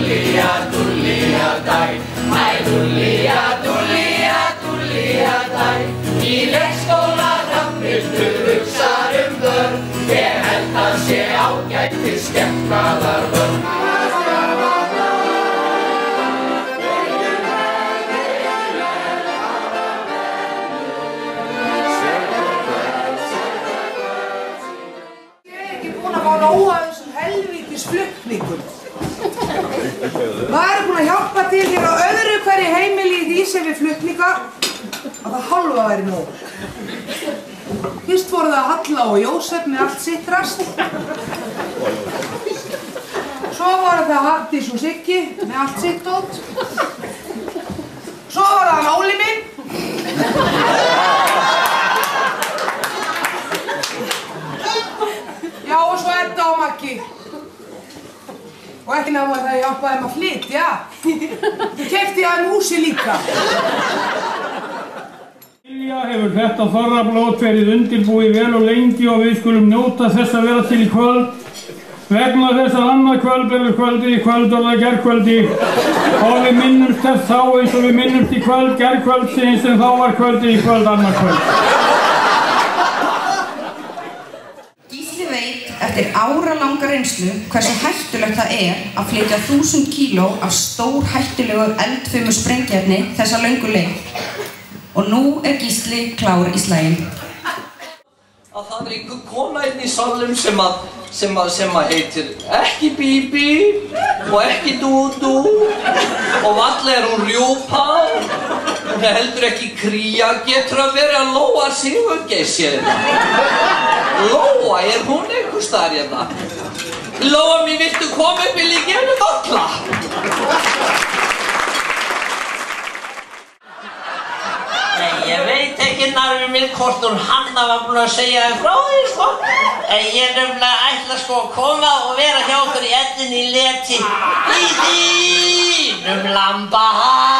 dúllía, dúllía, dæ. Æ, dúllía, dúllía, dúllía, dæ. Í leikskóla Hrafnhildur hugsar vörn. Ég held að sé ágætis skepnaðarvörn. Nóa þessum helvítis flutningum. Maður búinn að hjálpa til hér á öðru hverju heimili í því sem við flutninga að það hálfa væri nóg. Fyrst voru það Halla og Jósef með allt sitt rast. Svo voru það Hafdís og Siggi með allt sitt dót. Svo var það Óli minn. Já, og svo Edda og Maggi. Og ekki náma það að hjálpa þeim að flytja. Ég keypti þeim húsi líka. Lilja hefur þetta þorrablót verið undirbúið vel og lengi og við skulum njóta þess að vera til í kvöld. Vegna þess að annað kvöld verður kvöldið í kvöld og það gerkvöldi. Og við minnumst þess þá eins og við minnumst í kvöld gerkvöldsins en þá var kvöldið í kvöld annað kvöld. Eftir áralanga reynslu hversu hættulegt það að flytja 1000 kíló af stór hættulegu eldfimu sprengiefni þessa löngu leið. Og nú Gísli klár í slaginn. Að það einhver kona í salnum sem heitir ekki Bíbí og ekki Dúdú og varla hún rjúpa. Hún heldur ekki Kría, getur að vera að Lóa Sigurgeirs Lóa, hún einhver staðar hérna? Lóa mín, viltu koma upp í líkjafnum alla? Nei, ég veit ekki nærmið minn hvort hún Hanna var búin að segja þér frá því, sko. En ég nefnilega ætla sko að koma og vera hjá okkur í Eddinni í leti í þínum lambahal.